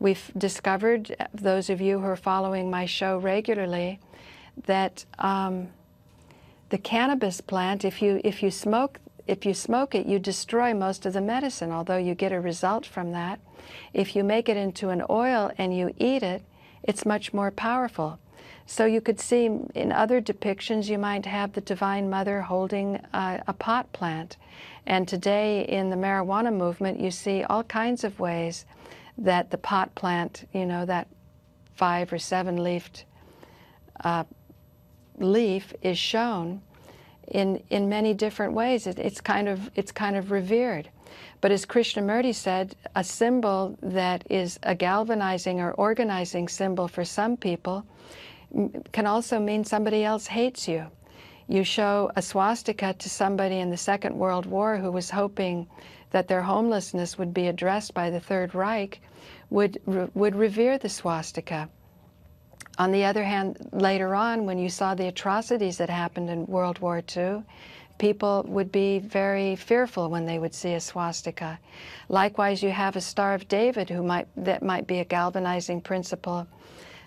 We've discovered, those of you who are following my show regularly, that the cannabis plant, if you smoke it, you destroy most of the medicine, although you get a result from that. If you make it into an oil and you eat it, it's much more powerful. So you could see in other depictions, you might have the Divine Mother holding a pot plant. And today in the marijuana movement, you see all kinds of ways that the pot plant, you know, that 5 or 7 leafed leaf is shown in many different ways. It's kind of revered. But as Krishnamurti said, a symbol that is a galvanizing or organizing symbol for some people can also mean somebody else hates you. You show a swastika to somebody in the Second World War who was hoping that their homelessness would be addressed by the Third Reich, would revere the swastika. On the other hand, later on, when you saw the atrocities that happened in World War II, people would be very fearful when they would see a swastika. Likewise, you have a Star of David that might be a galvanizing principle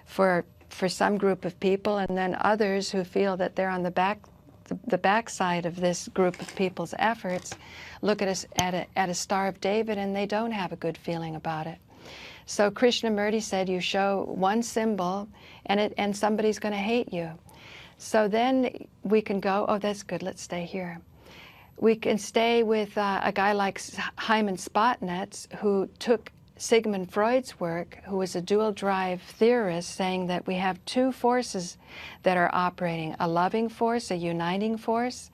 for some group of people, and then others who feel that they're on the backside of this group of people's efforts look at a Star of David and they don't have a good feeling about it. So Krishnamurti said you show one symbol and somebody's going to hate you. So then we can go, oh, that's good, let's stay here. We can stay with a guy like Hyman Spotnitz, who took Sigmund Freud's work, who was a dual drive theorist, saying that we have 2 forces that are operating, a loving force, a uniting force,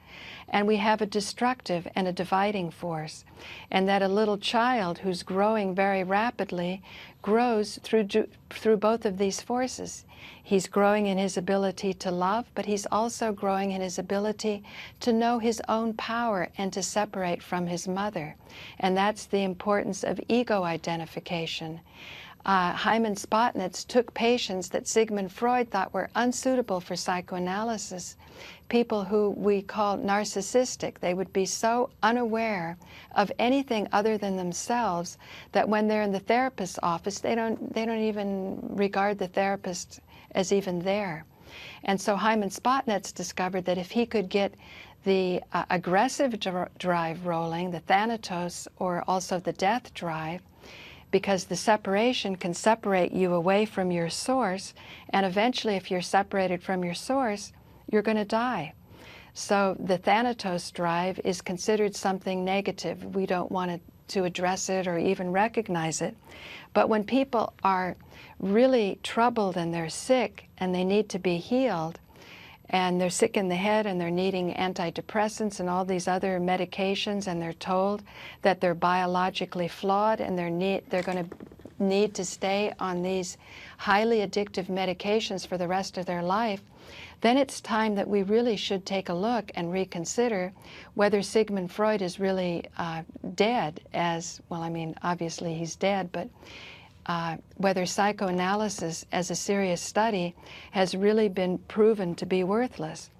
and we have a destructive and a dividing force. And that a little child who's growing very rapidly grows through both of these forces. He's growing in his ability to love, but he's also growing in his ability to know his own power and to separate from his mother. And that's the importance of ego identification. Hyman Spotnitz took patients that Sigmund Freud thought were unsuitable for psychoanalysis, people who we call narcissistic. They would be so unaware of anything other than themselves that when they're in the therapist's office, they don't even regard the therapist as even there. And so Hyman Spotnitz discovered that if he could get the aggressive drive rolling, the thanatos, or also the death drive, because the separation can separate you away from your source, and eventually if you're separated from your source, you're going to die. So the thanatos drive is considered something negative. We don't want to address it or even recognize it. But when people are really troubled and they're sick and they need to be healed, and they're sick in the head and they're needing antidepressants and all these other medications, and they're told that they're biologically flawed and they're going to need to stay on these highly addictive medications for the rest of their life, then it's time that we really should take a look and reconsider whether Sigmund Freud is really dead, as, well, I mean, obviously he's dead, but whether psychoanalysis as a serious study has really been proven to be worthless.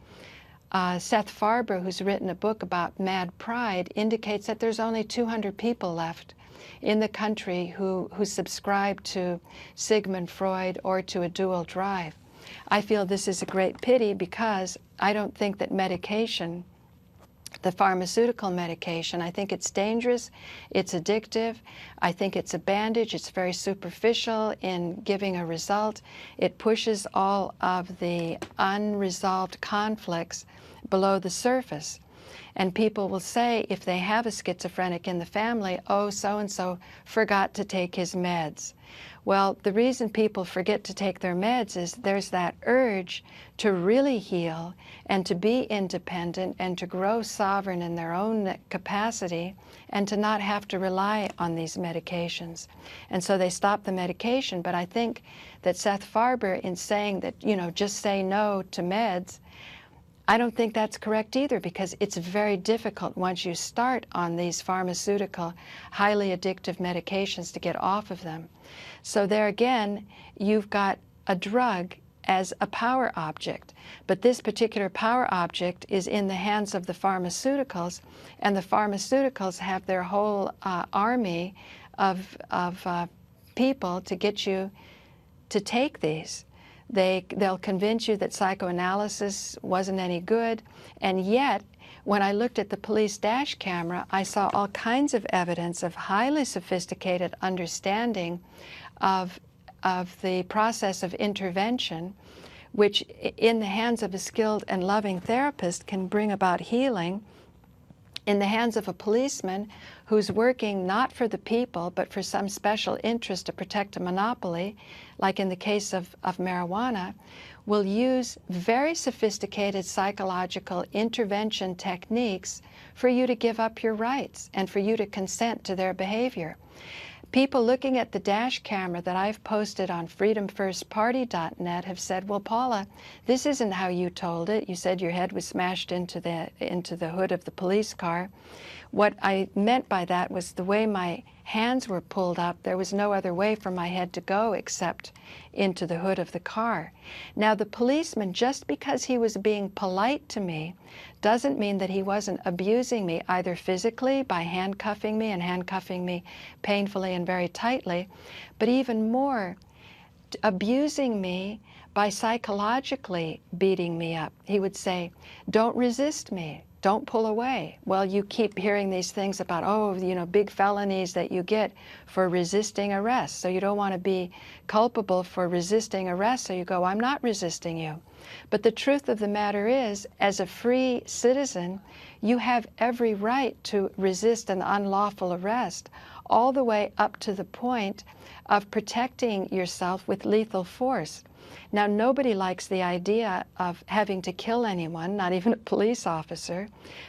Seth Farber, who's written a book about mad pride, indicates that there's only 200 people left in the country who subscribe to Sigmund Freud or to a dual drive. I feel this is a great pity because I don't think that medication, the pharmaceutical medication, I think it's dangerous, it's addictive, I think it's a bandage, it's very superficial in giving a result. It pushes all of the unresolved conflicts below the surface. And people will say, if they have a schizophrenic in the family, oh, so-and-so forgot to take his meds. Well, the reason people forget to take their meds is there's that urge to really heal and to be independent and to grow sovereign in their own capacity and to not have to rely on these medications. And so they stop the medication. But I think that Seth Farber, in saying that, you know, just say no to meds, I don't think that's correct either, because it's very difficult once you start on these pharmaceutical, highly addictive medications to get off of them. So there again, you've got a drug as a power object, but this particular power object is in the hands of the pharmaceuticals, and the pharmaceuticals have their whole army of people to get you to take these. They'll convince you that psychoanalysis wasn't any good, and yet when I looked at the police dash camera, I saw all kinds of evidence of highly sophisticated understanding of the process of intervention, which in the hands of a skilled and loving therapist can bring about healing. In the hands of a policeman who's working not for the people but for some special interest to protect a monopoly, like in the case of marijuana, will use very sophisticated psychological intervention techniques for you to give up your rights and for you to consent to their behavior. People looking at the dash camera that I've posted on freedomfirstparty.net have said, well, Paula, this isn't how you told it. You said your head was smashed into the hood of the police car. What I meant by that was the way my hands were pulled up, there was no other way for my head to go except into the hood of the car. Now, the policeman, just because he was being polite to me, doesn't mean that he wasn't abusing me, either physically by handcuffing me and handcuffing me painfully and very tightly, but even more, abusing me by psychologically beating me up. He would say, don't resist me. Don't pull away. Well, you keep hearing these things about, oh, you know, big felonies that you get for resisting arrest. So you don't want to be culpable for resisting arrest. So you go, I'm not resisting you. But the truth of the matter is, as a free citizen, you have every right to resist an unlawful arrest, all the way up to the point of protecting yourself with lethal force. Now, nobody likes the idea of having to kill anyone, not even a police officer,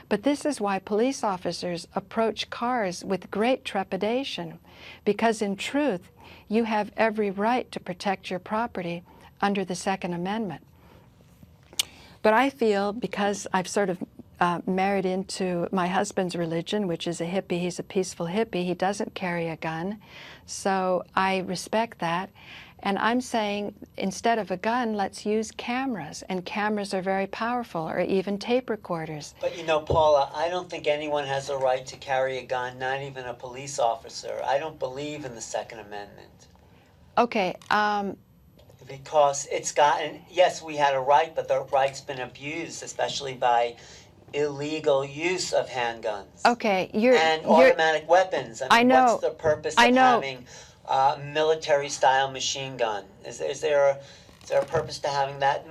but this is why police officers approach cars with great trepidation, because in truth, you have every right to protect your property under the Second Amendment. But I feel, because I've sort of married into my husband's religion, which is a hippie, he's a peaceful hippie, he doesn't carry a gun, so I respect that. And I'm saying, instead of a gun, let's use cameras. And cameras are very powerful, or even tape recorders. But you know, Paula, I don't think anyone has a right to carry a gun, not even a police officer. I don't believe in the Second Amendment. Okay. Because it's gotten, yes, we had a right, but the right's been abused, especially by illegal use of handguns. Okay. And automatic weapons. I mean, what's the purpose of having military-style machine gun? Is there a purpose to having that?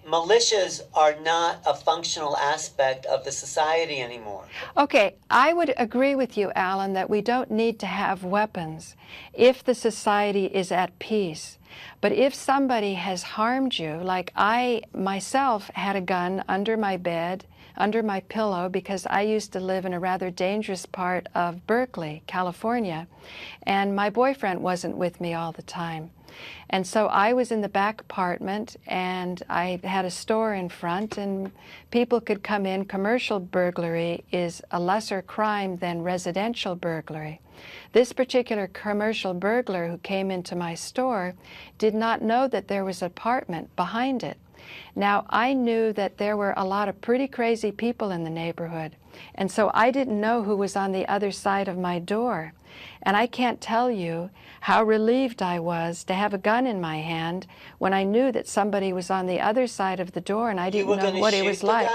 Militias are not a functional aspect of the society anymore. Okay, I would agree with you, Alan, that we don't need to have weapons if the society is at peace. But if somebody has harmed you, like I myself had a gun under my bed, under my pillow, because I used to live in a rather dangerous part of Berkeley, California, and my boyfriend wasn't with me all the time. And so I was in the back apartment, and I had a store in front, and people could come in. Commercial burglary is a lesser crime than residential burglary. This particular commercial burglar who came into my store did not know that there was an apartment behind it. Now, I knew that there were a lot of pretty crazy people in the neighborhood, and so I didn't know who was on the other side of my door. And I can't tell you how relieved I was to have a gun in my hand when I knew that somebody was on the other side of the door and I didn't know what it was like.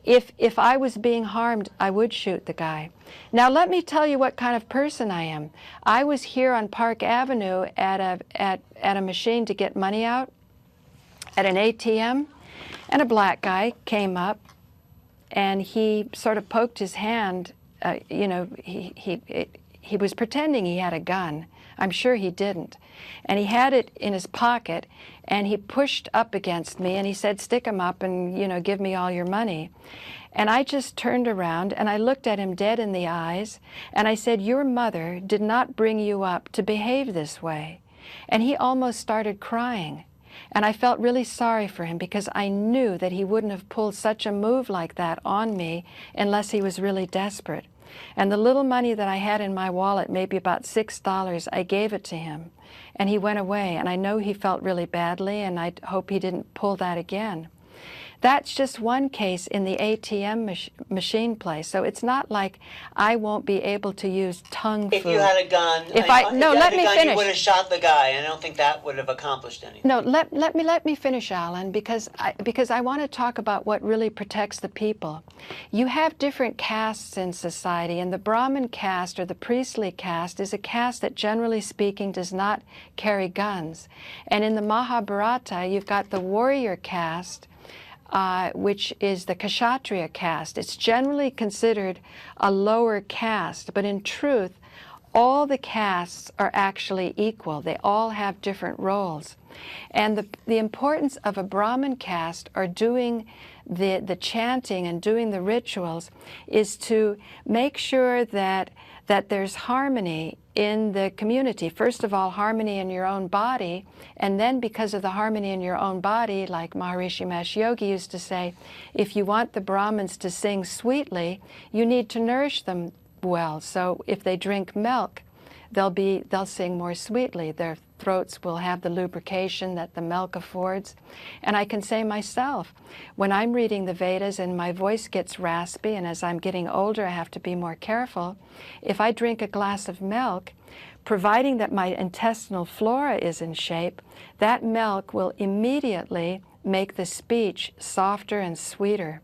If I was being harmed, I would shoot the guy. Now, let me tell you what kind of person I am. I was here on Park Avenue at a machine to get money out, at an ATM, and a black guy came up, and he sort of poked his hand. You know, he was pretending he had a gun. I'm sure he didn't. And he had it in his pocket, and he pushed up against me, and he said, stick 'em up and, you know, give me all your money. And I just turned around, and I looked at him dead in the eyes, and I said, your mother did not bring you up to behave this way. And he almost started crying. And I felt really sorry for him, because I knew that he wouldn't have pulled such a move like that on me unless he was really desperate. And the little money that I had in my wallet, maybe about $6, I gave it to him. And he went away, and I know he felt really badly, and I hope he didn't pull that again. That's just one case in the ATM machine place. So it's not like I won't be able to use tongue food. If you had a gun, let me finish. You would have shot the guy, and I don't think that would have accomplished anything. No, let me finish, Alan, because I want to talk about what really protects the people. You have different castes in society, and the Brahmin caste or the priestly caste is a caste that, generally speaking, does not carry guns. And in the Mahabharata, you've got the warrior caste, which is the Kshatriya caste. It's generally considered a lower caste, but in truth, all the castes are actually equal. They all have different roles. And the importance of a Brahmin caste, or doing the chanting and doing the rituals, is to make sure that there's harmony in the community. First of all, harmony in your own body, and then because of the harmony in your own body, like Maharishi Mahesh Yogi used to say, if you want the Brahmins to sing sweetly, you need to nourish them well. So if they drink milk, they'll sing more sweetly. Their throats will have the lubrication that the milk affords. And I can say myself, when I'm reading the Vedas and my voice gets raspy, and as I'm getting older I have to be more careful, if I drink a glass of milk, providing that my intestinal flora is in shape, that milk will immediately make the speech softer and sweeter.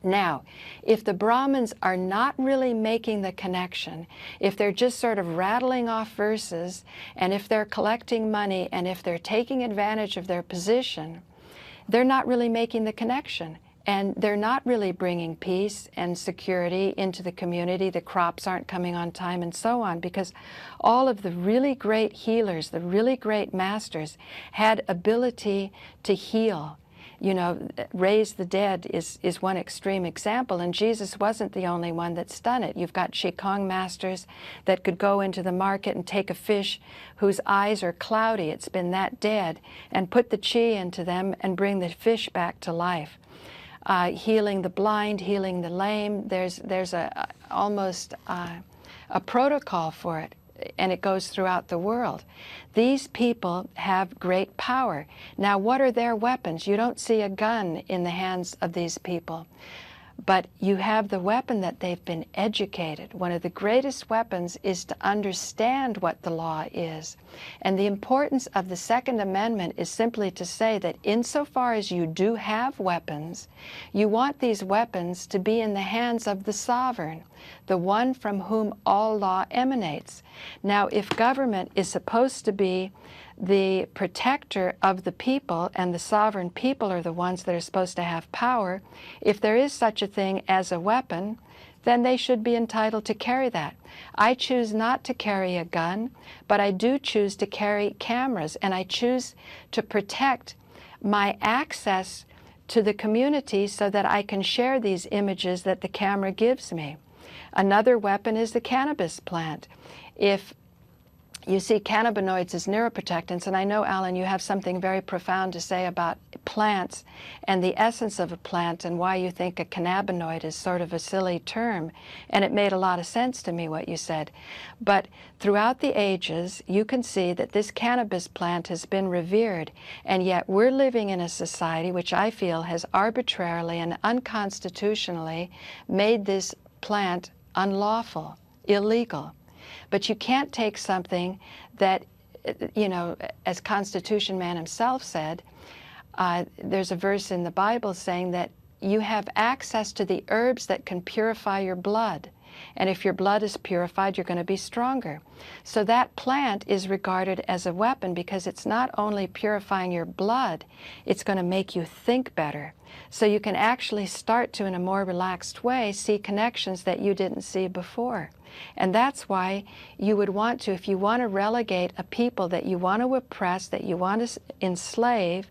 Now, if the Brahmins are not really making the connection, if they're just sort of rattling off verses, and if they're collecting money, and if they're taking advantage of their position, they're not really making the connection. And they're not really bringing peace and security into the community. The crops aren't coming on time and so on, because all of the really great healers, the really great masters, had ability to heal. You know, raise the dead is one extreme example, and Jesus wasn't the only one that's done it. You've got Qigong masters that could go into the market and take a fish whose eyes are cloudy, it's been that dead, and put the qi into them and bring the fish back to life. Healing the blind, healing the lame, there's almost a protocol for it, and it goes throughout the world. These people have great power. Now, what are their weapons? You don't see a gun in the hands of these people, but you have the weapon that they've been educated. One of the greatest weapons is to understand what the law is. And the importance of the Second Amendment is simply to say that insofar as you do have weapons, you want these weapons to be in the hands of the sovereign, the one from whom all law emanates. Now, if government is supposed to be the protector of the people, and the sovereign people are the ones that are supposed to have power, if there is such a thing as a weapon, then they should be entitled to carry that. I choose not to carry a gun, but I do choose to carry cameras, and I choose to protect my access to the community so that I can share these images that the camera gives me. Another weapon is the cannabis plant. If you see cannabinoids as neuroprotectants, and I know, Alan, you have something very profound to say about plants and the essence of a plant and why you think a cannabinoid is sort of a silly term, and it made a lot of sense to me what you said. But throughout the ages, you can see that this cannabis plant has been revered, and yet we're living in a society which I feel has arbitrarily and unconstitutionally made this plant unlawful, illegal. But you can't take something that, you know, as Constitution Man himself said, there's a verse in the Bible saying that you have access to the herbs that can purify your blood. And if your blood is purified, you're going to be stronger. So that plant is regarded as a weapon because it's not only purifying your blood, it's going to make you think better. So you can actually start to, in a more relaxed way, see connections that you didn't see before. And that's why you would want to, if you want to relegate a people that you want to oppress, that you want to enslave,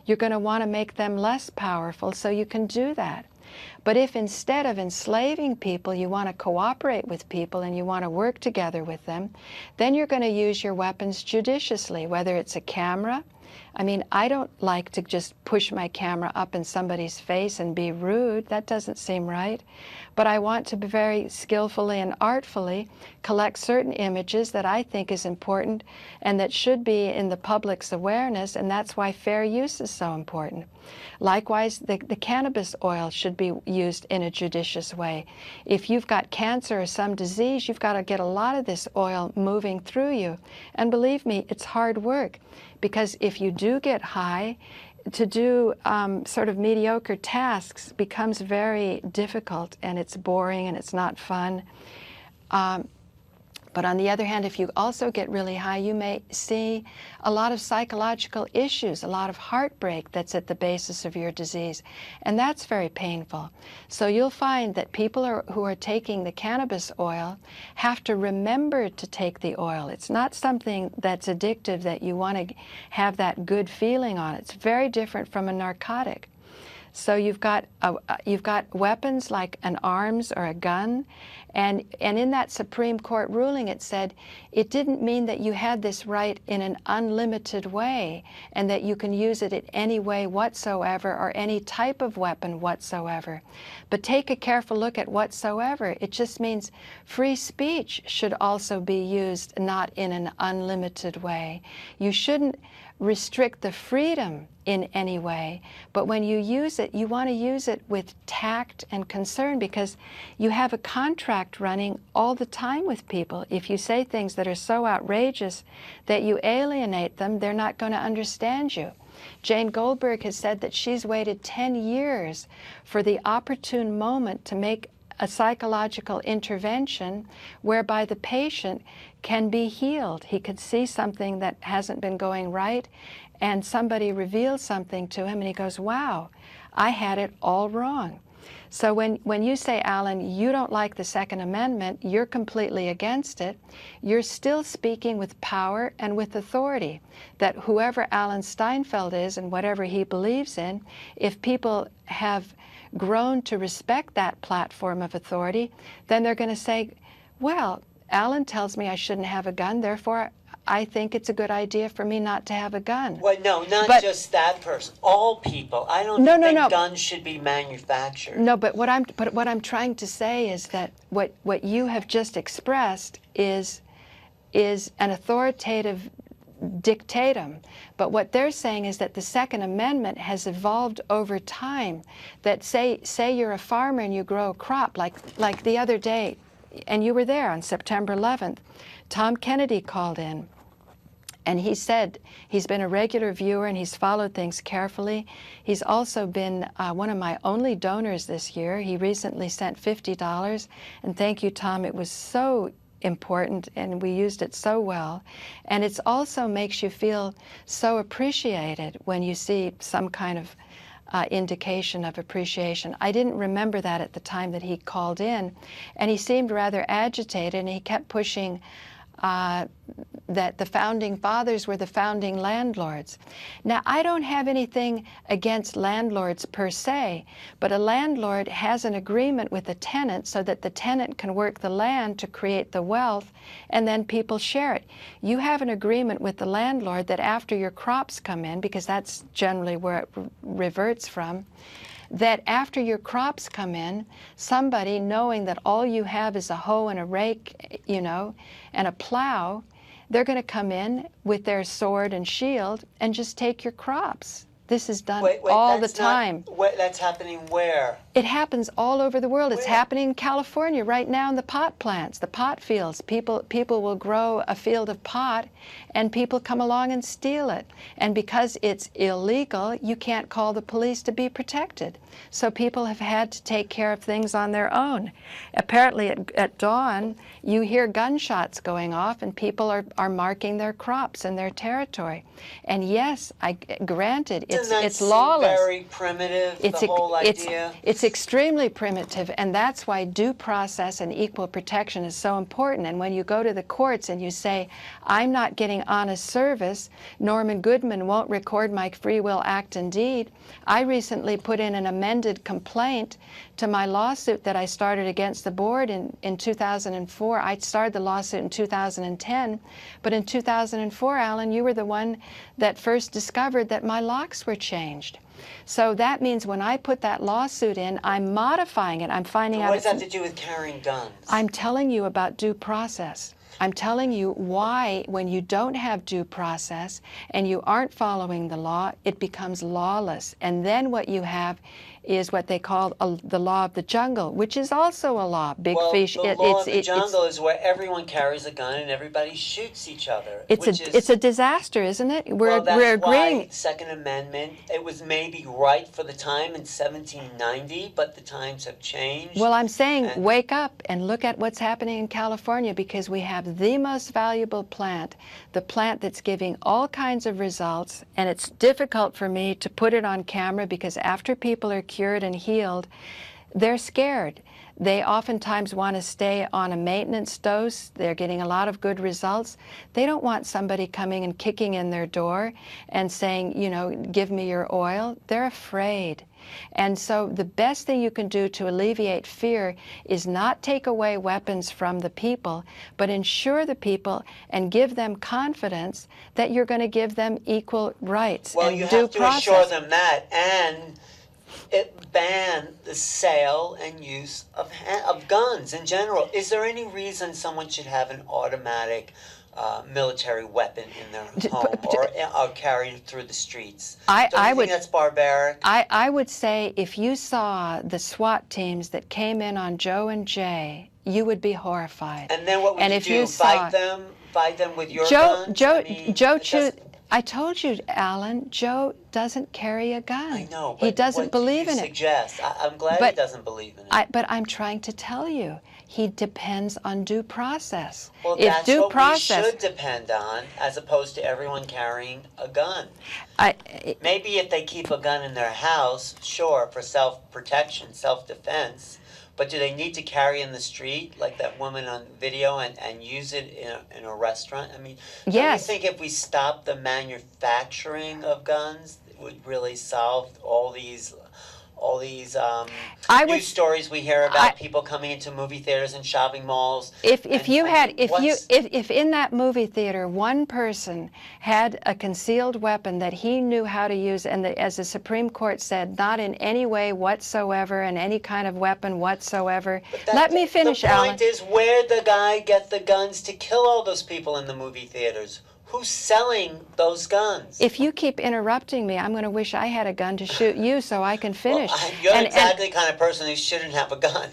you're going to want to make them less powerful so you can do that. But if instead of enslaving people, you want to cooperate with people and you want to work together with them, then you're going to use your weapons judiciously, whether it's a camera, I mean, I don't like to just push my camera up in somebody's face and be rude. That doesn't seem right. But I want to be very skillfully and artfully collect certain images that I think is important and that should be in the public's awareness, and that's why fair use is so important. Likewise, the cannabis oil should be used in a judicious way. If you've got cancer or some disease, you've got to get a lot of this oil moving through you. And believe me, it's hard work, because if you do get high, to do sort of mediocre tasks becomes very difficult, and it's boring and it's not fun. But on the other hand, if you also get really high, you may see a lot of psychological issues, a lot of heartbreak that's at the basis of your disease. And that's very painful. So you'll find that people who are taking the cannabis oil have to remember to take the oil. It's not something that's addictive that you want to have that good feeling on. It's very different from a narcotic. So you've got weapons like an arms or a gun, and in that Supreme Court ruling it said it didn't mean that you had this right in an unlimited way and that you can use it in any way whatsoever or any type of weapon whatsoever. But take a careful look at whatsoever. It just means free speech should also be used not in an unlimited way. You shouldn't restrict the freedom in any way, but when you use it, you want to use it with tact and concern, because you have a contract running all the time with people. If you say things that are so outrageous that you alienate them, they're not going to understand you. Jane Goldberg has said that she's waited 10 years for the opportune moment to make a psychological intervention whereby the patient can be healed. He could see something that hasn't been going right, and somebody reveals something to him, and he goes, wow, I had it all wrong. So when you say, Alan, you don't like the Second Amendment, you're completely against it, you're still speaking with power and with authority, that whoever Alan Steinfeld is and whatever he believes in, if people have grown to respect that platform of authority, then they're going to say, well, Alan tells me I shouldn't have a gun, therefore I think it's a good idea for me not to have a gun. Well, no, not just that person. All people. I don't think guns should be manufactured. No, but what I'm trying to say is that what you have just expressed is an authoritative dictatum. But what they're saying is that the Second Amendment has evolved over time. That say you're a farmer and you grow a crop, like the other day, and you were there on September 11th, Tom Kennedy called in. And he said he's been a regular viewer and he's followed things carefully. He's also been one of my only donors this year. He recently sent $50. And thank you, Tom. It was so important and we used it so well. And it also makes you feel so appreciated when you see some kind of indication of appreciation. I didn't remember that at the time that he called in. And he seemed rather agitated, and he kept pushing that the Founding Fathers were the founding landlords. Now, I don't have anything against landlords per se, but a landlord has an agreement with the tenant so that the tenant can work the land to create the wealth, and then people share it. You have an agreement with the landlord that after your crops come in, because that's generally where it reverts from, that after your crops come in, somebody, knowing that all you have is a hoe and a rake, you know, and a plow, they're going to come in with their sword and shield and just take your crops. This is done all the time. That's happening where? It happens all over the world. Where? It's happening in California right now in the pot plants, the pot fields. People will grow a field of pot, and people come along and steal it. And because it's illegal, you can't call the police to be protected. So people have had to take care of things on their own. Apparently at dawn, you hear gunshots going off, and people are marking their crops and their territory. And yes, granted, it's lawless. Very primitive, the whole idea. It's extremely primitive, and that's why due process and equal protection is so important. And when you go to the courts and you say, I'm not getting honest service. Norman Goodman won't record my free will act and deed. I recently put in an amended complaint to my lawsuit that I started against the board in 2004. I started the lawsuit in 2010, but in 2004, Alan, you were the one that first discovered that my locks were changed. So that means when I put that lawsuit in, I'm modifying it. I'm finding out. What does that have to do with carrying guns? I'm telling you about due process. I'm telling you why, when you don't have due process and you aren't following the law, it becomes lawless. And then what you have is what they call the law of the jungle, which is also a law. Big fish. The law of the jungle is where everyone carries a gun and everybody shoots each other. It's a disaster, isn't it? We're agreeing. Why Second Amendment, it was maybe right for the time in 1790, but the times have changed. Well, I'm saying wake up and look at what's happening in California, because we have the most valuable plant, the plant that's giving all kinds of results, and it's difficult for me to put it on camera because after people are cured and healed, they're scared. They oftentimes want to stay on a maintenance dose. They're getting a lot of good results. They don't want somebody coming and kicking in their door and saying, you know, give me your oil. They're afraid. And so the best thing you can do to alleviate fear is not take away weapons from the people, but ensure the people and give them confidence that you're going to give them equal rights and due process. Well, you have to assure them that, and ban the sale and use of guns in general. Is there any reason someone should have an automatic military weapon in their home or carried through the streets? Don't you think that's barbaric? I would say if you saw the SWAT teams that came in on Joe and Jay, you would be horrified. And then what would you do? Fight them with your guns? I told you, Alan, Joe doesn't carry a gun. I know, but he doesn't believe in it. Suggest? I'm glad he doesn't believe in it. But I'm trying to tell you, he depends on due process. Well, that's what we should depend on, as opposed to everyone carrying a gun. Maybe if they keep a gun in their house, sure, for self-protection, self-defense. But do they need to carry in the street, like that woman on video, and use it in a restaurant? I mean, yes. Do you think if we stopped the manufacturing of guns, it would really solve all these news stories we hear about people coming into movie theaters and shopping malls? If in that movie theater one person had a concealed weapon that he knew how to use, and as the Supreme Court said, not in any way whatsoever, and any kind of weapon whatsoever. Let me finish, Alan. The point is, where'd the guy get the guns to kill all those people in the movie theaters? Who's selling those guns? If you keep interrupting me, I'm going to wish I had a gun to shoot you so I can finish. Well, you're exactly the kind of person who shouldn't have a gun.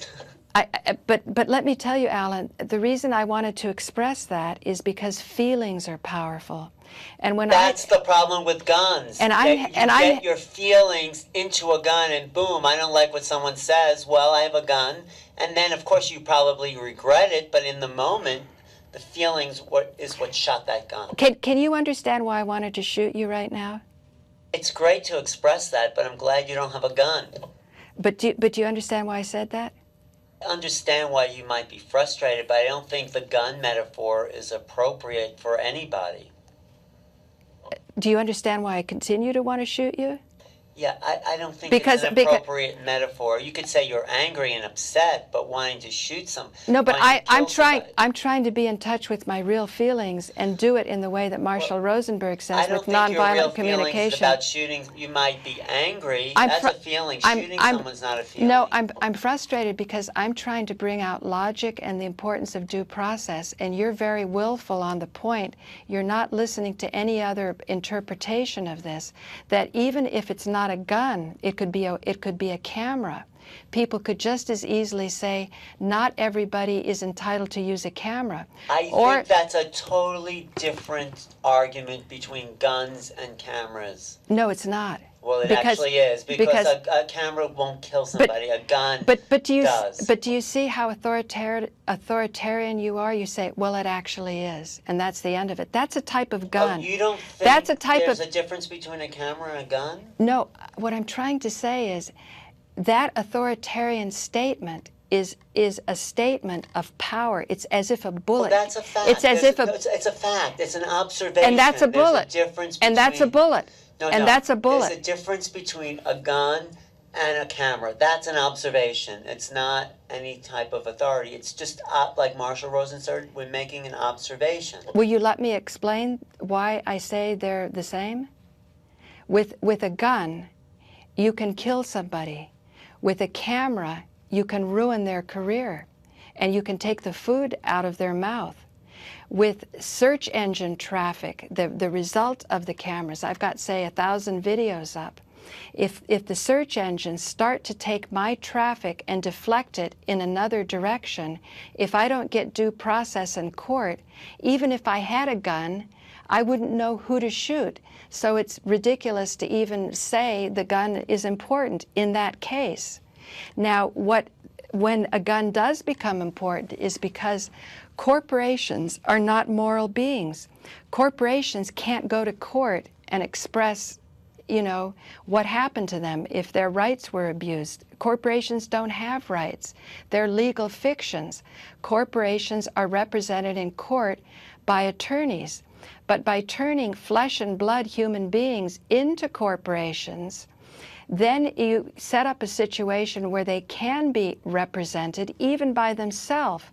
But let me tell you, Alan, the reason I wanted to express that is because feelings are powerful. And when that's the problem with guns. And you get your feelings into a gun, and boom, I don't like what someone says. Well, I have a gun, and then of course you probably regret it, but in the moment, the feelings is what shot that gun. Can you understand why I wanted to shoot you right now? It's great to express that, but I'm glad you don't have a gun. But do you understand why I said that? I understand why you might be frustrated, but I don't think the gun metaphor is appropriate for anybody. Do you understand why I continue to want to shoot you? Yeah, I don't think it's an appropriate metaphor. You could say you're angry and upset, but wanting to shoot somebody. No, but I'm trying to be in touch with my real feelings and do it in the way that Marshall Rosenberg says, with nonviolent communication. About shooting, you might be angry. That's a feeling. Shooting someone's not a feeling. No, I'm frustrated because I'm trying to bring out logic and the importance of due process, and you're very willful on the point. You're not listening to any other interpretation of this, that even if it's not a gun, it could be a camera. People could just as easily say not everybody is entitled to use a camera. I think that's a totally different argument between guns and cameras. No, it's not. Well, it actually is, because a camera won't kill somebody. A gun does. But do you see how authoritarian you are? You say, well, it actually is, and that's the end of it. That's a type of gun. Oh, you don't think there's a difference between a camera and a gun? No, what I'm trying to say is that authoritarian statement is a statement of power. It's as if a bullet. Well, that's a fact. It's as if it's a fact. It's an observation. And that's a bullet. There's a difference between, and that's a bullet. No, and that's a bullet. There's a difference between a gun and a camera. That's an observation. It's not any type of authority. It's just like Marshall Rosen said, we're making an observation. Will you let me explain why I say they're the same? With a gun, you can kill somebody. With a camera, you can ruin their career, and you can take the food out of their mouth. With search engine traffic, the result of the cameras, I've got, say, 1,000 videos up. If the search engines start to take my traffic and deflect it in another direction, if I don't get due process in court, even if I had a gun, I wouldn't know who to shoot. So it's ridiculous to even say the gun is important in that case. Now, when a gun does become important is because corporations are not moral beings. Corporations can't go to court and express, you know, what happened to them if their rights were abused. Corporations don't have rights. They're legal fictions. Corporations are represented in court by attorneys. But by turning flesh and blood human beings into corporations, then you set up a situation where they can be represented even by themselves,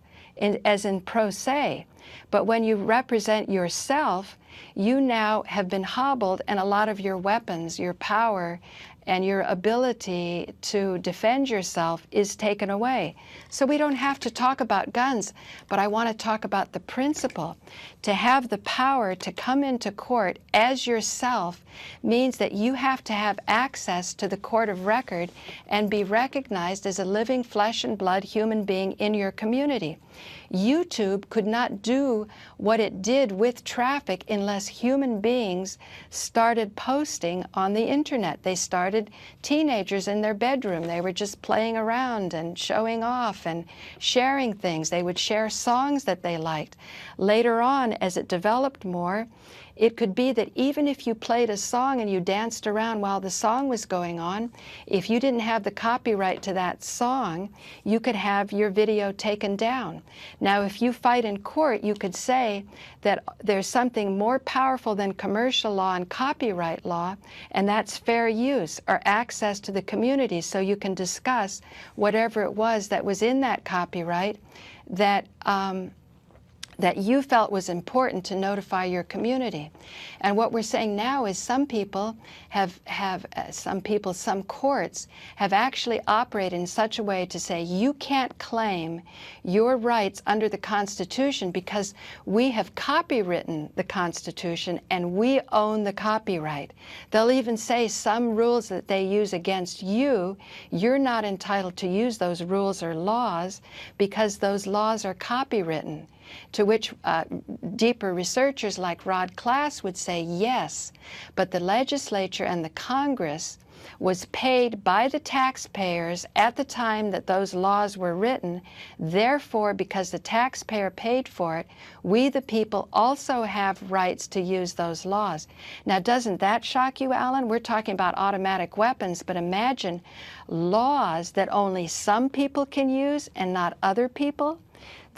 as in pro se. But when you represent yourself, you now have been hobbled, and a lot of your weapons, your power, and your ability to defend yourself is taken away. So we don't have to talk about guns, but I want to talk about the principle. To have the power to come into court as yourself means that you have to have access to the court of record and be recognized as a living flesh and blood human being in your community. YouTube could not do what it did with traffic unless human beings started posting on the internet. They started teenagers in their bedroom. They were just playing around and showing off and sharing things. They would share songs that they liked. Later on, as it developed more, it could be that even if you played a song and you danced around while the song was going on, if you didn't have the copyright to that song, you could have your video taken down. Now, if you fight in court, you could say that there's something more powerful than commercial law and copyright law, and that's fair use or access to the community, so you can discuss whatever it was that was in that copyright that you felt was important to notify your community. And what we're saying now is some people some courts have actually operated in such a way to say you can't claim your rights under the Constitution because we have copywritten the Constitution and we own the copyright. They'll even say some rules that they use against you, you're not entitled to use those rules or laws because those laws are copywritten. To which deeper researchers like Rod Class would say yes, but the legislature and the Congress was paid by the taxpayers at the time that those laws were written. Therefore, because the taxpayer paid for it, we the people also have rights to use those laws. Now, doesn't that shock you, Alan? We're talking about automatic weapons, but imagine laws that only some people can use and not other people.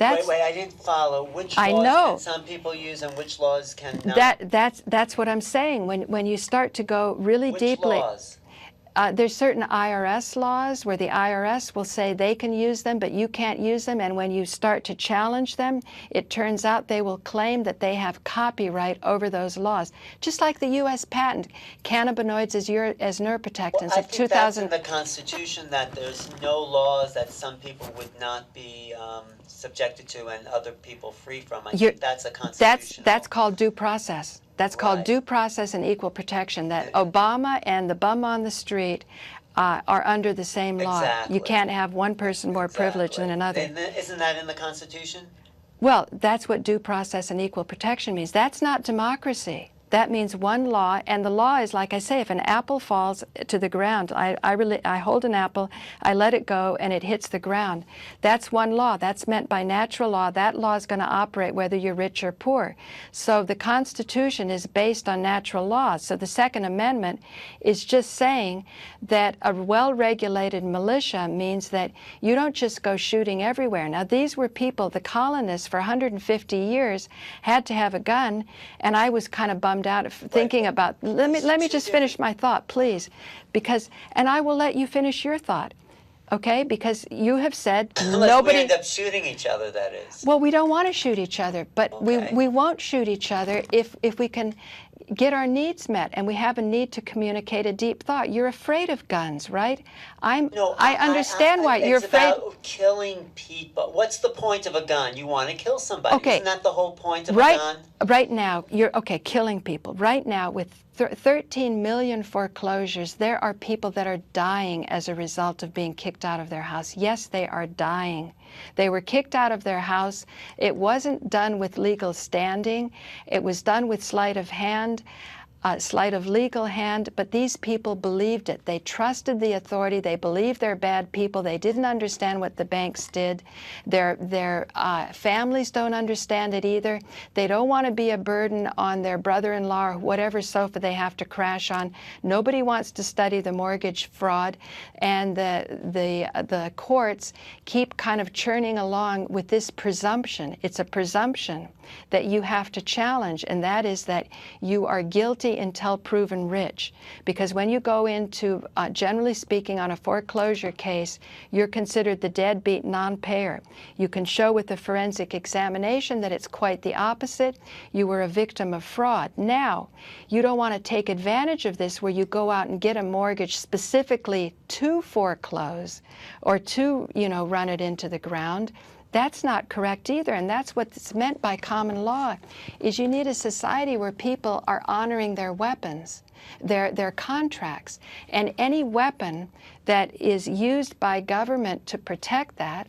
Wait, I didn't follow. Which laws can some people use and which laws can not? That's what I'm saying. When you start to go really deeply. Which laws? There's certain IRS laws where the IRS will say they can use them, but you can't use them. And when you start to challenge them, it turns out they will claim that they have copyright over those laws. Just like the U.S. patent, cannabinoids as neuroprotectants of 2000. That's in the Constitution that there's no laws that some people would not be subjected to and other people free from. I think that's a constitutional. That's called due process. That's called due process and equal protection, that Obama and the bum on the street are under the same law. Exactly. You can't have one person more privileged than another. Isn't that in the Constitution? Well, that's what due process and equal protection means. That's not democracy. That means one law, and the law is, like I say, if an apple falls to the ground, I hold an apple, I let it go, and it hits the ground. That's one law. That's meant by natural law. That law is going to operate whether you're rich or poor. So the Constitution is based on natural laws. So the Second Amendment is just saying that a well-regulated militia means that you don't just go shooting everywhere. Now, these were people, the colonists for 150 years had to have a gun, and I was kind of bummed out of thinking about, let me just finish my thought, please, because, and I will let you finish your thought, okay, because you have said nobody... we end up shooting each other, that is. Well, we don't want to shoot each other, but okay. we won't shoot each other if we can get our needs met, and we have a need to communicate a deep thought. You're afraid of guns, right? I understand why you're afraid. It's about killing people. What's the point of a gun? You want to kill somebody. Okay. Isn't that the whole point of a gun? Right now, killing people. Right now, with 13 million foreclosures, there are people that are dying as a result of being kicked out of their house. Yes, they are dying. They were kicked out of their house. It wasn't done with legal standing. It was done with sleight of hand. Sleight of legal hand, but these people believed it. They trusted the authority. They believed they're bad people. They didn't understand what the banks did. Their families don't understand it either. They don't want to be a burden on their brother-in-law or whatever sofa they have to crash on. Nobody wants to study the mortgage fraud, and the courts keep kind of churning along with this presumption. It's a presumption that you have to challenge, and that is that you are guilty until proven rich. Because when you go into, generally speaking, on a foreclosure case, you're considered the deadbeat non-payer. You can show with a forensic examination that it's quite the opposite. You were a victim of fraud. Now, you don't want to take advantage of this where you go out and get a mortgage specifically to foreclose or to, run it into the ground. That's not correct either, and that's what's meant by common law, is you need a society where people are honoring their weapons, their contracts, and any weapon that is used by government to protect that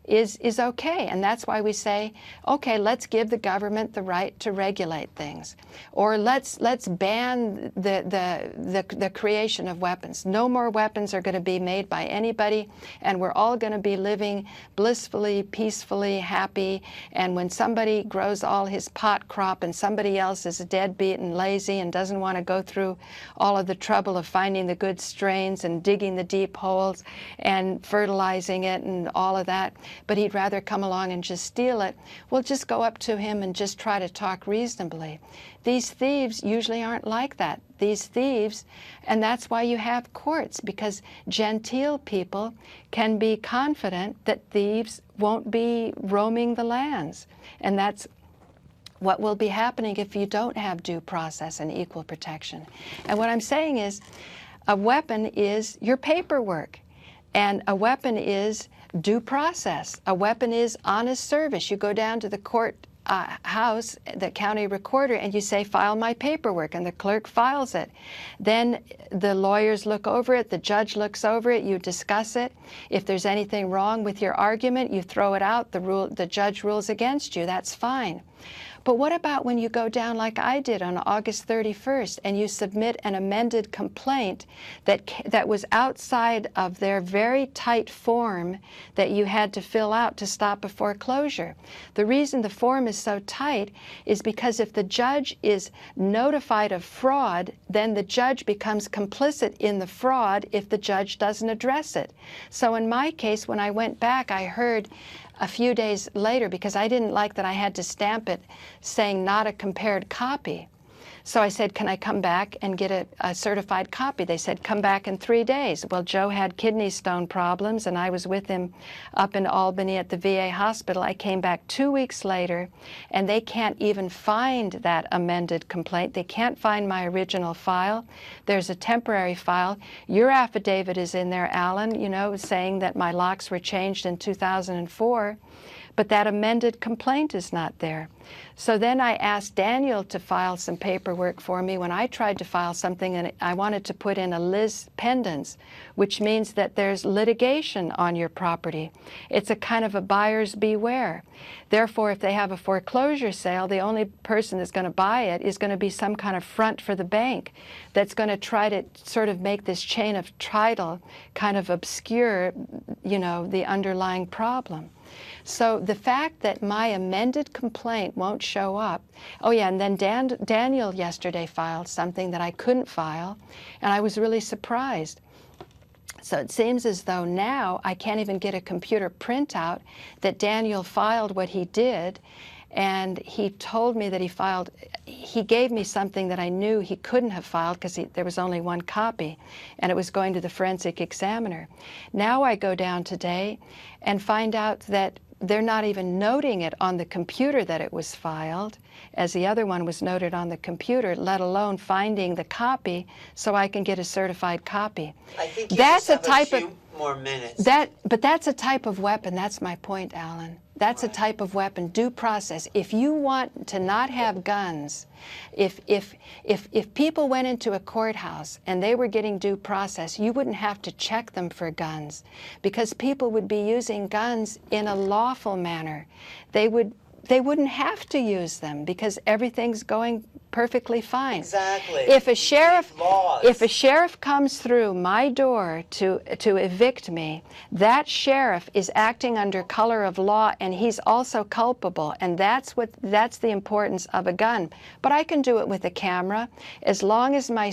is okay. And that's why we say, okay, let's give the government the right to regulate things, or let's ban the creation of weapons. No more weapons are going to be made by anybody, and we're all going to be living blissfully, peacefully, happy. And when somebody grows all his pot crop and somebody else is deadbeat and lazy and doesn't want to go through all of the trouble of finding the good strains and digging the deep holes and fertilizing it and all of that, but he'd rather come along and just steal it, we'll just go up to him and just try to talk reasonably. These thieves usually aren't like that. These thieves, and that's why you have courts, because genteel people can be confident that thieves won't be roaming the lands. And that's what will be happening if you don't have due process and equal protection. And what I'm saying is, a weapon is your paperwork, and a weapon is due process. A weapon is honest service. You go down to the court house, the county recorder, and you say, file my paperwork, and the clerk files it. Then the lawyers look over it, the judge looks over it, you discuss it. If there's anything wrong with your argument, you throw it out, the judge rules against you, that's fine. But what about when you go down like I did on August 31st and you submit an amended complaint that was outside of their very tight form that you had to fill out to stop a foreclosure? The reason the form is so tight is because if the judge is notified of fraud, then the judge becomes complicit in the fraud if the judge doesn't address it. So in my case, when I went back, I heard a few days later, because I didn't like that I had to stamp it saying not a compared copy. So I said, can I come back and get a certified copy? They said, come back in 3 days. Well, Joe had kidney stone problems, and I was with him up in Albany at the VA hospital. I came back 2 weeks later, and they can't even find that amended complaint. They can't find my original file. There's a temporary file. Your affidavit is in there, Alan, saying that my locks were changed in 2004. but that amended complaint is not there. So then I asked Daniel to file some paperwork for me when I tried to file something, and I wanted to put in a lis pendens, which means that there's litigation on your property. It's a kind of a buyer's beware. Therefore, if they have a foreclosure sale, the only person that's going to buy it is going to be some kind of front for the bank that's going to try to sort of make this chain of title kind of obscure, you know, the underlying problem. So the fact that my amended complaint won't show up, oh yeah, and then Daniel yesterday filed something that I couldn't file, and I was really surprised. So it seems as though now I can't even get a computer printout that Daniel filed what he did, and he told me that he gave me something that I knew he couldn't have filed because there was only one copy, and it was going to the forensic examiner. Now I go down today and find out that they're not even noting it on the computer that it was filed, as the other one was noted on the computer, let alone finding the copy so I can get a certified copy. I think you that's just have a few more minutes. But that's a type of weapon. That's my point, Alan. That's right. A type of weapon, due process. If you want to not have guns, if people went into a courthouse and they were getting due process, you wouldn't have to check them for guns, because people would be using guns in a lawful manner. They wouldn't have to use them because everything's going perfectly fine. Exactly. If a sheriff comes through my door to evict me, that sheriff is acting under color of law, and he's also culpable, and that's the importance of a gun. But I can do it with a camera as long as my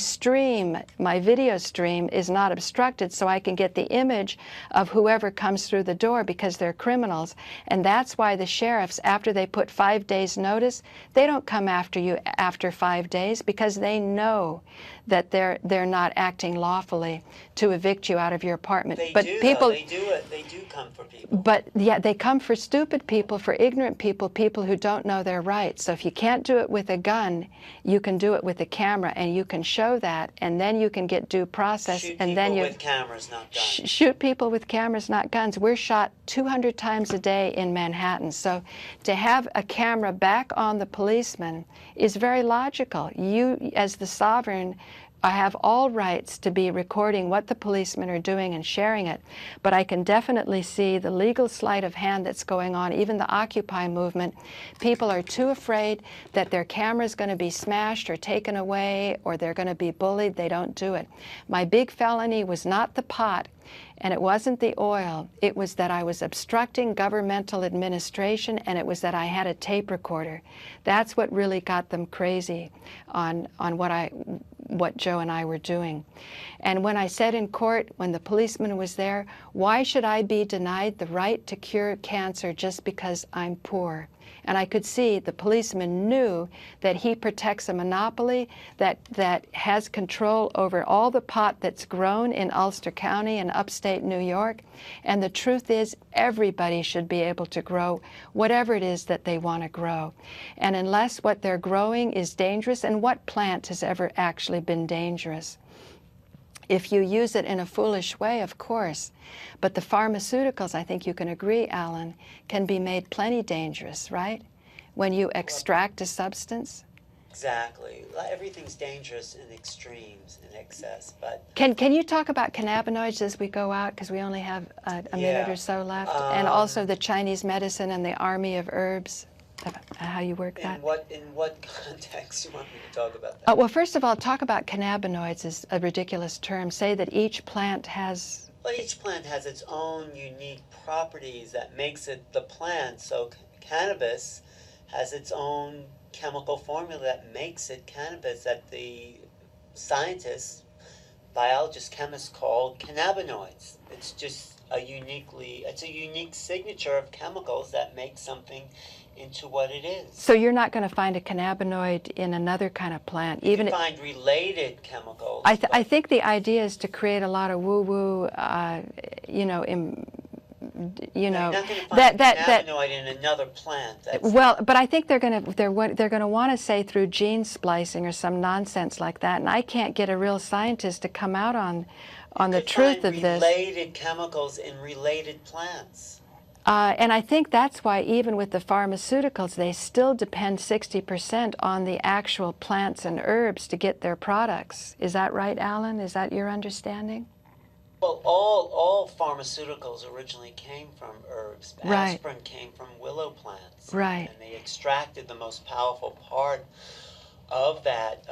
video stream is not obstructed, so I can get the image of whoever comes through the door, because they're criminals. And that's why the sheriffs, after they put 5 days notice, they don't come after you after 5 days, because they know that they're not acting lawfully to evict you out of your apartment. They do come for people. But yeah, they come for stupid people, for ignorant people, people who don't know their rights. So if you can't do it with a gun, you can do it with a camera, and you can show that, and then you can get due process. Shoot and then people with cameras, not guns. Shoot people with cameras, not guns. We're shot 200 times a day in Manhattan. So to have a camera back on the policeman is very logical. You, as the sovereign, I have all rights to be recording what the policemen are doing and sharing it, but I can definitely see the legal sleight of hand that's going on, even the Occupy movement. People are too afraid that their camera's going to be smashed or taken away, or they're going to be bullied. They don't do it. My big felony was not the pot, and it wasn't the oil. It was that I was obstructing governmental administration, and it was that I had a tape recorder. That's what really got them crazy on what Joe and I were doing. And when I said in court, when the policeman was there, why should I be denied the right to cure cancer just because I'm poor? And I could see the policeman knew that he protects a monopoly that has control over all the pot that's grown in Ulster County and upstate New York. And the truth is, everybody should be able to grow whatever it is that they want to grow. And unless what they're growing is dangerous, and what plant has ever actually been dangerous? If you use it in a foolish way, of course. But the pharmaceuticals, I think you can agree, Alan, can be made plenty dangerous, right? When you extract a substance. Exactly. Everything's dangerous in extremes, in excess. But can you talk about cannabinoids as we go out, because we only have a minute or so left, and also the Chinese medicine and the army of herbs? How you work that? In what context you want me to talk about that? Well, first of all, talk about cannabinoids is a ridiculous term. Say that each plant has... Well, each plant has its own unique properties that makes it the plant. So cannabis has its own chemical formula that makes it cannabis, that the scientists, biologists, chemists call cannabinoids. It's just it's a unique signature of chemicals that make something into what it is. So you're not going to find a cannabinoid in another kind of plant? You can find related chemicals. I think the idea is to create a lot of woo-woo, you're not going to find cannabinoid in another plant. Well, but I think they're going to want to say through gene splicing or some nonsense like that, and I can't get a real scientist to come out on the truth of this. Related chemicals in related plants. And I think that's why even with the pharmaceuticals, they still depend 60% on the actual plants and herbs to get their products. Is that right, Alan? Is that your understanding? Well, all pharmaceuticals originally came from herbs. Right. Aspirin came from willow plants. Right. And they extracted the most powerful part of that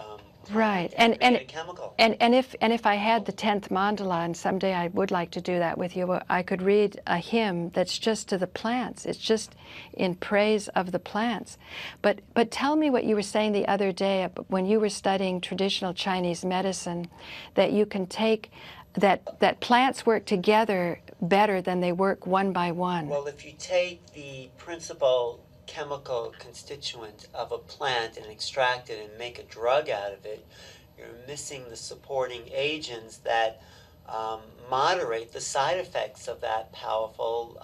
right. And made a chemical. And if I had the 10th mandala, and someday I would like to do that with you, I could read a hymn that's just to the plants. It's just in praise of the plants. But tell me what you were saying the other day when you were studying traditional Chinese medicine, that you can take that plants work together better than they work one by one. Well, if you take the principal chemical constituent of a plant and extract it and make a drug out of it, you're missing the supporting agents that moderate the side effects of that powerful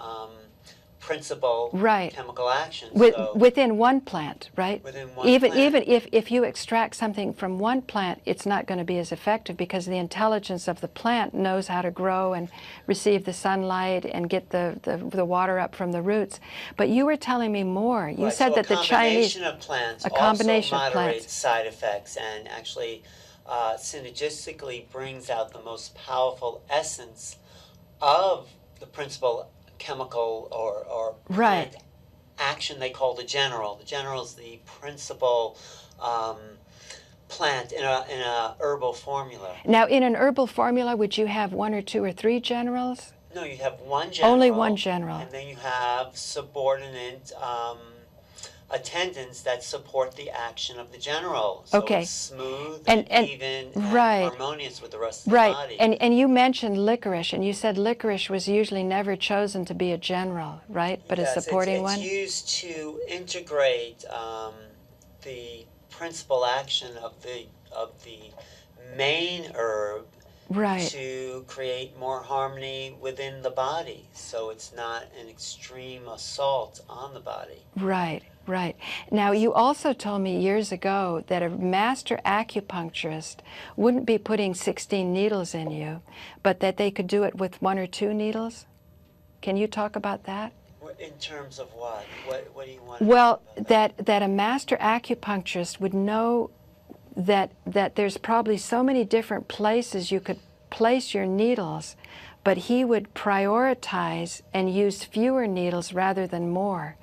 principal chemical action. Within one plant, right? Within one plant. Even if you extract something from one plant, it's not going to be as effective because the intelligence of the plant knows how to grow and receive the sunlight and get the water up from the roots. But you were telling me more. You said that the Chinese... A combination also moderates side effects and actually synergistically brings out the most powerful essence of the principal chemical or plant action they call the general. The general is the principal plant in a herbal formula. Now, in an herbal formula, would you have 1 or 2 or 3 generals? No, you have one general. Only one general. And then you have subordinate attendants that support the action of the general. So it's smooth and even and harmonious with the rest of the body. And you mentioned licorice, and you said licorice was usually never chosen to be a general, right? But a supporting one? It's used to integrate the principal action of the main herb to create more harmony within the body. So it's not an extreme assault on the body. Right. Now, you also told me years ago that a master acupuncturist wouldn't be putting 16 needles in you, but that they could do it with 1 or 2 needles. Can you talk about that? In terms of what? What do you want? Well, that a master acupuncturist would know that there's probably so many different places you could place your needles, but he would prioritize and use fewer needles rather than more.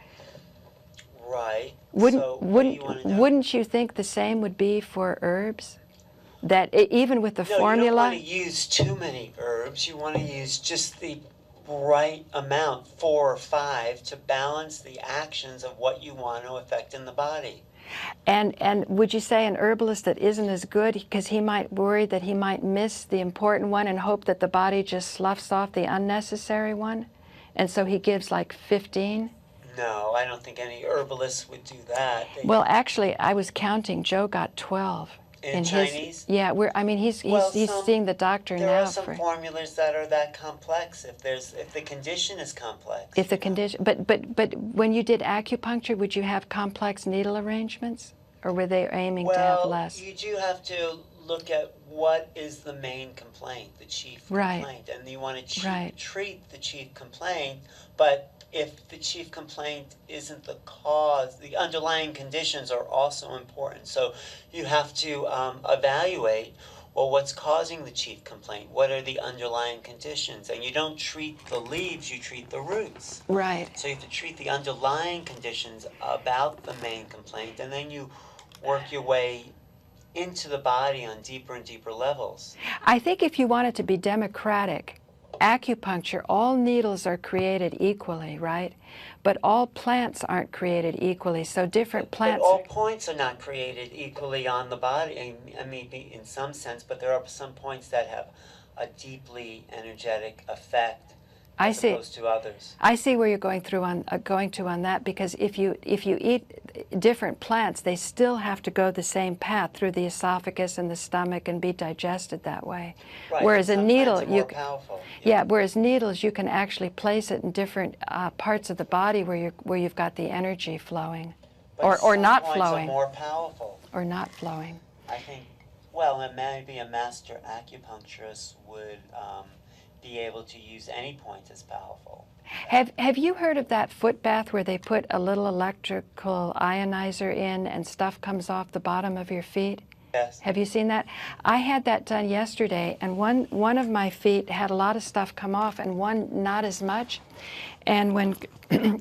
Right. Wouldn't you think the same would be for herbs? That even with the formula? You don't want to use too many herbs. You want to use just the right amount, 4 or 5, to balance the actions of what you want to affect in the body. And would you say an herbalist that isn't as good, because he might worry that he might miss the important one and hope that the body just sloughs off the unnecessary one? And so he gives like 15? No, I don't think any herbalist would do that. Well, actually, I was counting. Joe got 12. In Chinese? He's seeing the doctor now. There are some formulas that are that complex. If the condition is complex. If the condition, but when you did acupuncture, would you have complex needle arrangements, or were they aiming to have less? Well, you do have to look at what is the main complaint, the chief complaint, and you want to treat the chief complaint, but if the chief complaint isn't the cause, the underlying conditions are also important. So you have to evaluate, well, what's causing the chief complaint? What are the underlying conditions? And you don't treat the leaves, you treat the roots. Right. So you have to treat the underlying conditions about the main complaint, and then you work your way into the body on deeper and deeper levels. I think if you want it to be democratic, acupuncture, all needles are created equally, right? But all plants aren't created equally, so different plants... But all points are not created equally on the body, I mean, in some sense, but there are some points that have a deeply energetic effect as opposed to others. I see where you're going to on that, because if you eat different plants, they still have to go the same path through the esophagus and the stomach and be digested that way. Right. Whereas a needle, whereas needles you can actually place it in different parts of the body where you've got the energy flowing, or not flowing. Are more powerful. Or not flowing. I think. Well, maybe a master acupuncturist would be able to use any point as powerful. Have you heard of that foot bath where they put a little electrical ionizer in and stuff comes off the bottom of your feet? Yes. Have you seen that? I had that done yesterday, and one of my feet had a lot of stuff come off and one not as much. And when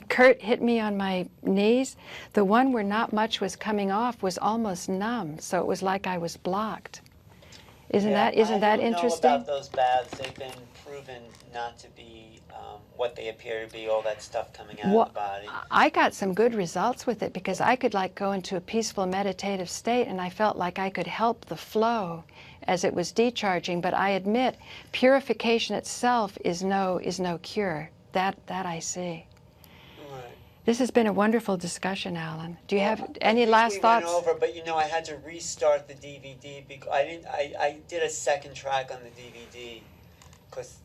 Kurt hit me on my knees, the one where not much was coming off was almost numb, so it was like I was blocked. Isn't that interesting? I don't know about those baths. They've been proven not to be what they appear to be, all that stuff coming out of the body. I got some good results with it because I could like go into a peaceful meditative state, and I felt like I could help the flow as it was decharging. But I admit, purification itself is no cure. That I see. Right. This has been a wonderful discussion, Alan. Do you have any last thoughts? Went over, but you know, I had to restart the DVD because I did a second track on the DVD because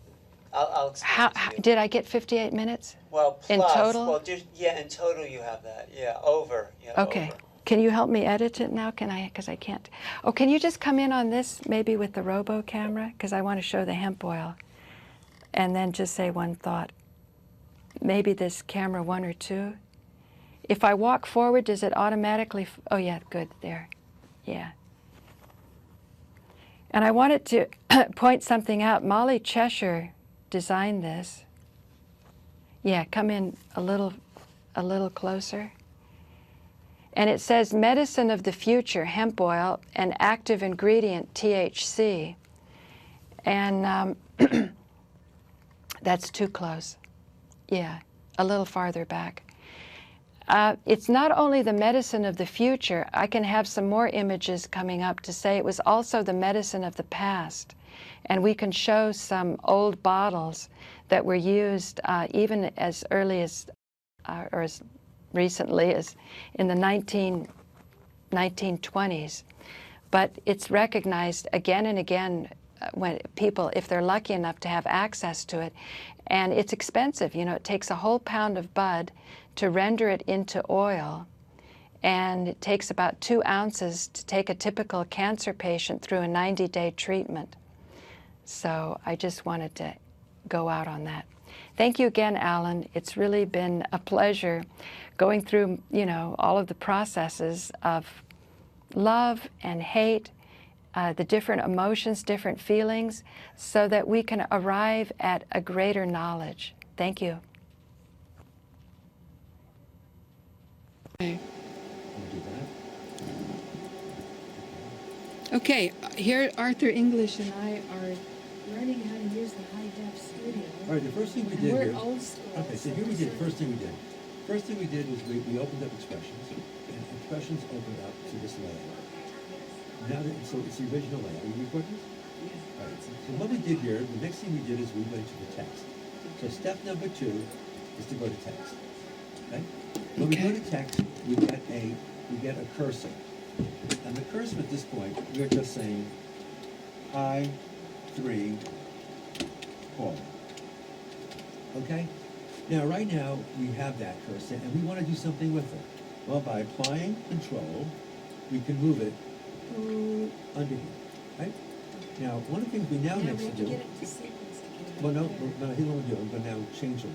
I'll explain to you. Did I get 58 minutes? Well, plus, in total? Well, yeah, in total you have that. Yeah, over. Yeah, okay. Over. Can you help me edit it now? Can I? Because I can't. Oh, can you just come in on this maybe with the robo camera? Because I want to show the hemp oil. And then just say one thought. Maybe this camera 1 or 2. If I walk forward, does it automatically? Oh yeah, good, there. Yeah. And I wanted to point something out. Molly Cheshire designed this. Yeah, come in a little closer. And it says medicine of the future, hemp oil, and active ingredient THC. And that's too close. Yeah, a little farther back. It's not only the medicine of the future. I can have some more images coming up to say it was also the medicine of the past. And we can show some old bottles that were used even as early as, or as recently as in the 1920s. But it's recognized again and again when people, if they're lucky enough to have access to it. And it's expensive. You know, it takes a whole pound of bud to render it into oil. And it takes about 2 ounces to take a typical cancer patient through a 90-day treatment. So I just wanted to go out on that. Thank you again, Alan. It's really been a pleasure going through, you know, all of the processes of love and hate, the different emotions, different feelings, so that we can arrive at a greater knowledge. Thank you. Okay, here Arthur English and I are learning how to use the high-def studio. All right, the first thing we did here. We're old school. Okay, so here we did. First thing we did. First thing we did was we opened up expressions, and expressions opened up to this layout. Now, so it's the original layout. Are you recording this? Yeah. All right. So what we did here, the next thing we did is we went to the text. So step number 2 is to go to text. Okay. When we go to text, we get a cursor. And the cursor at this point, we're just saying, I, 3, Paula. Okay? Now, right now, we have that cursor, and we want to do something with it. Well, by applying control, we can move it under here, right? Now, one of the things we now next to do... Well, no, here's what we're doing. We're going to now change it.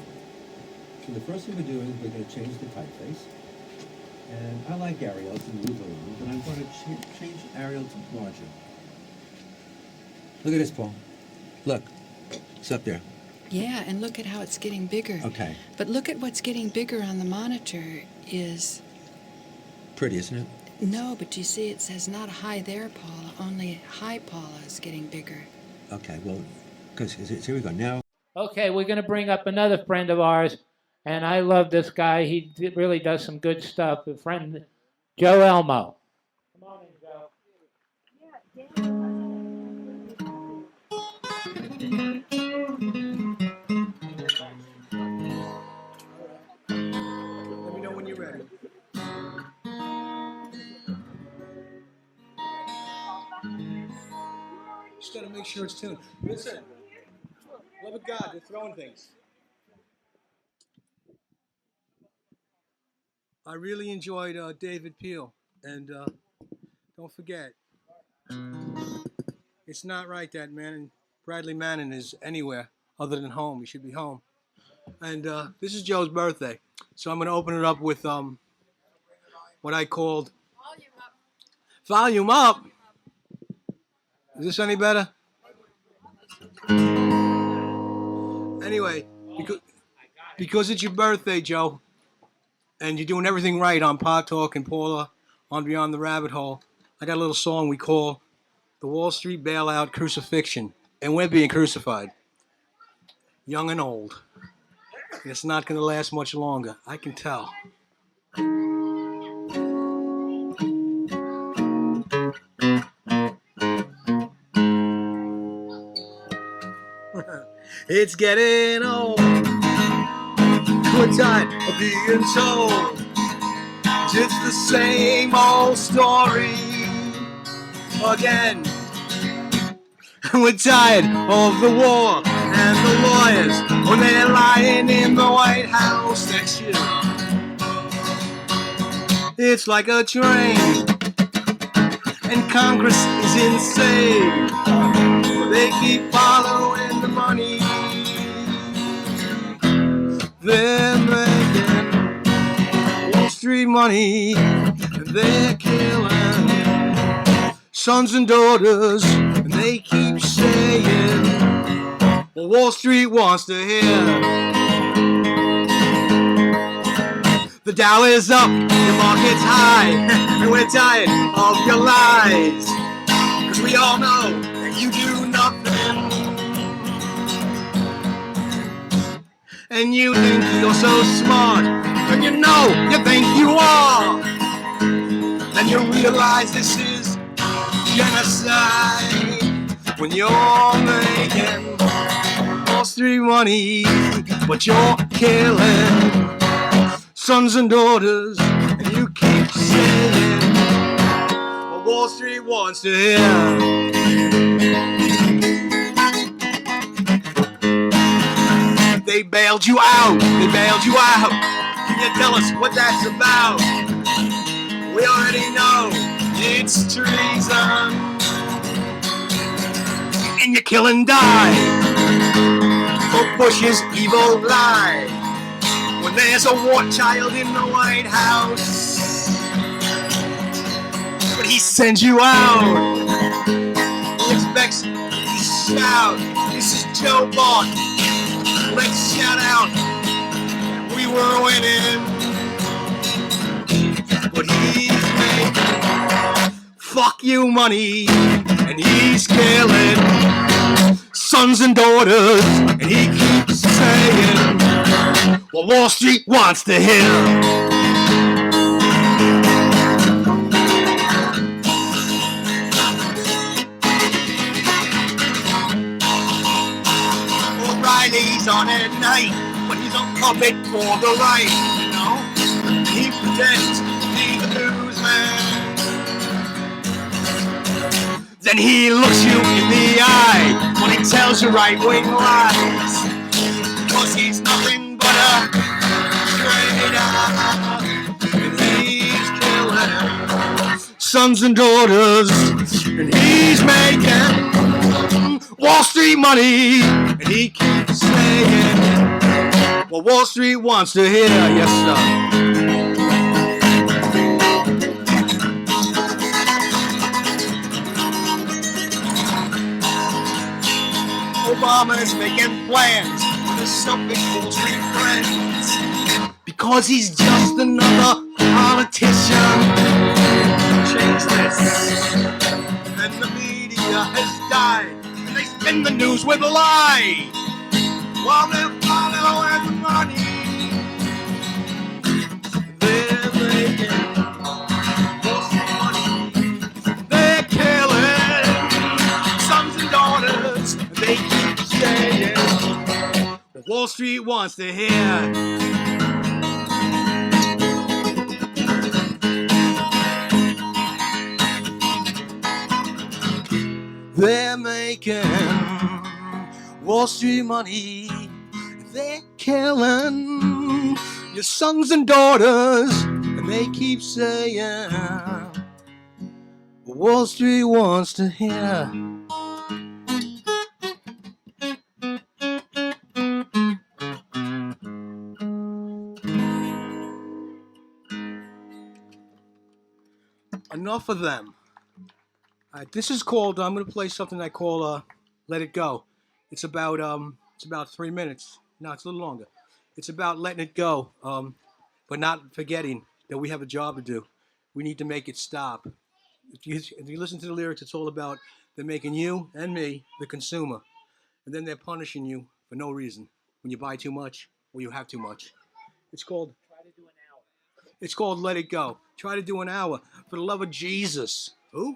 So the first thing we're doing is we're going to change the typeface. And I like Arial to move around, but I'm going to change Arial to larger. Look at this, Paul. Look. It's up there. Yeah, and look at how it's getting bigger. Okay. But look at what's getting bigger on the monitor is... Pretty, isn't it? No, but you see it says not high there, Paula. Only high Paula is getting bigger. Okay, well, because here we go. Now... Okay, we're going to bring up another friend of ours. And I love this guy. He really does some good stuff. A friend, Joe Elmo. Come on in, Joe. Let me know when you're ready. Just got to make sure it's tuned. Listen, love of God, they're throwing things. I really enjoyed David Peel, and don't forget, it's not right that Bradley Manning is anywhere other than home. He should be home. And this is Joe's birthday. So I'm going to open it up with what I called Volume Up. Is this any better? Anyway, because it's your birthday, Joe, and you're doing everything right on Pod Talk and Paula on Beyond the Rabbit Hole, I got a little song we call The Wall Street Bailout Crucifixion. And we're being crucified, young and old. And it's not going to last much longer, I can tell. It's getting old. We're tired of being told it's the same old story again. We're tired of the war and the lawyers when they're lying in the White House next year. It's like a train, and Congress is insane. They keep following the money. They're making Wall Street money, and they're killing sons and daughters, and they keep saying what Wall Street wants to hear. The Dow is up, your market's high, and we're tired of your lies, 'cause we all know that you do nothing. And you think you're so smart, and you know you think you are. Then you realize this is genocide when you're making Wall Street money, but you're killing sons and daughters, and you keep saying what Wall Street wants to hear. They bailed you out, they bailed you out. Can you tell us what that's about? We already know it's treason, and you kill and die for Bush's evil lie. When there's a war child in the White House, but he sends you out, he expects you to shout, "This is Joe Barton. Let's shout out, we were winning." But he's making fuck you money, and he's killing sons and daughters, and he keeps saying what Wall Street wants to hear. O'Reilly's on at night, but he's a puppet for the right, you know? He pretends to be the newsman. Then he looks you in the eye when he tells you right-wing lies, because he's nothing but a traitor, and he's killing sons and daughters, and he's making Wall Street money, and he keeps saying what Wall Street wants to hear. Yes, sir. Obama's making plans with his selfish Wall Street friends, because he's just another politician. Change this, and the media has died, and they spin the news with a lie, while they're following the money. They're making Wall Street money. They're killing sons and daughters, and they keep saying what Wall Street wants to hear. They're making Wall Street money. They're killing your sons and daughters, and they keep saying what Wall Street wants to hear. enough of them. This is called, I'm going to play something I call Let It Go. It's about 3 minutes. No, it's a little longer. It's about letting it go, but not forgetting that we have a job to do. We need to make it stop. If you listen to the lyrics, it's all about they're making you and me the consumer, and then they're punishing you for no reason when you buy too much or you have too much. It's called Let It Go. Try to do an hour. For the love of Jesus. Who?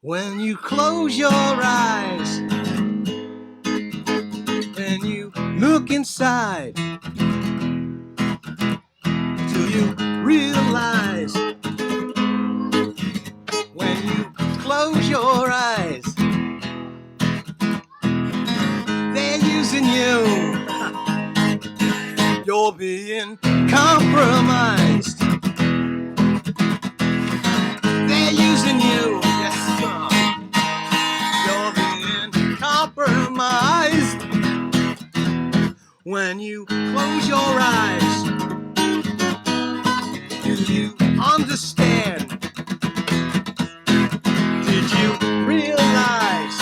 When you close your eyes and you look inside, till you realize. When you close your eyes, they're using you. You're being compromised. They're using you. Yes, sir. You're being compromised. When you close your eyes, do you understand? Did you realize?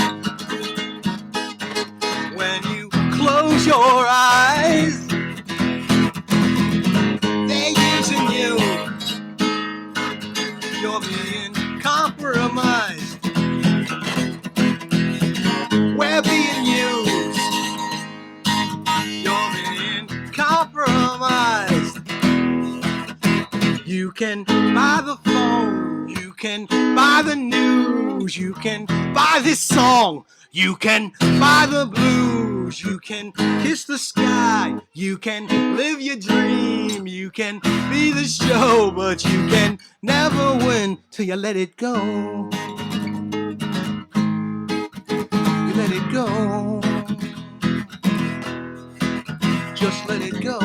When you close your eyes, they're using you. You're being compromised. We're being used. You're being compromised. You can buy the phone. You can buy the news. You can buy this song. You can buy the blues. You can kiss the sky. You can live your dream. You can be the show, but you can never win till you let it go. You let it go. Just let it go.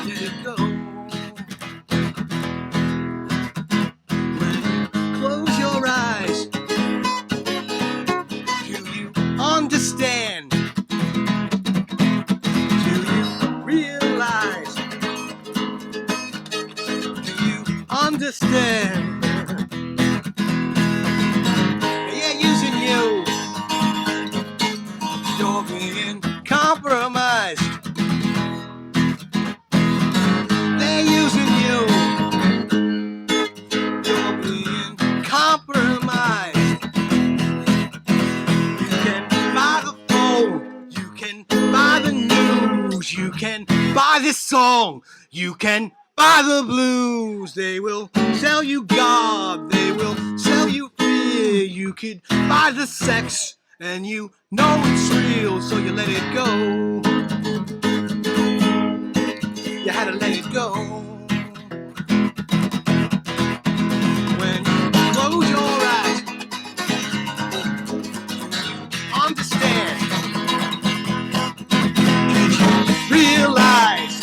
Let it go. When you close your eyes, do you understand? Do you realize? Do you understand? They're using you. You're being compromised. They're using you. You're being compromised. You can buy the phone. You can buy the news. You can buy this song. You can buy the blues. They will sell you God. They will sell you fear. You could buy the sex. And you know it's real, so you let it go. You had to let it go. When you close your eyes, you understand. Did you realize?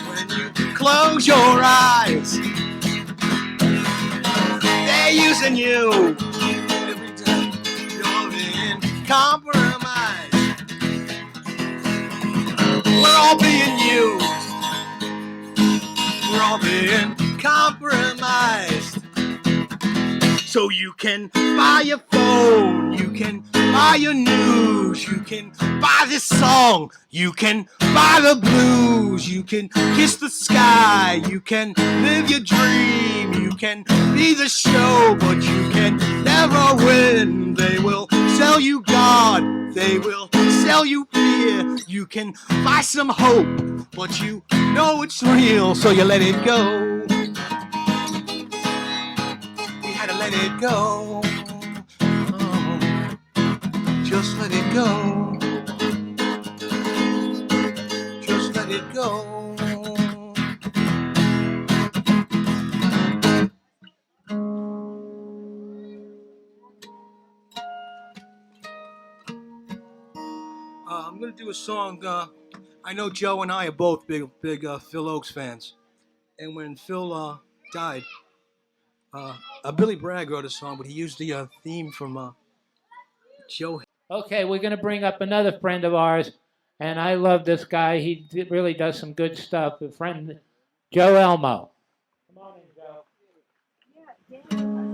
When you close your eyes, they're using you. Compromised. We're all being used. We're all being compromised. So you can buy your phone, you can buy your news, you can buy this song, you can buy the blues, you can kiss the sky, you can live your dream, you can be the show, but you can never win. They will sell you God, they will sell you fear. You can buy some hope, but you know it's real, so you let it go. We had to let it go. Oh, just let it go. Just let it go. I'm gonna do a song. I know Joe and I are both big Phil Oakes fans, and when Phil died. Billy Bragg wrote a song, but he used the theme from Joe. Okay, we're going to bring up another friend of ours, and I love this guy. He really does some good stuff. A friend, Joe Elmo. Come on in, Joe. Yeah,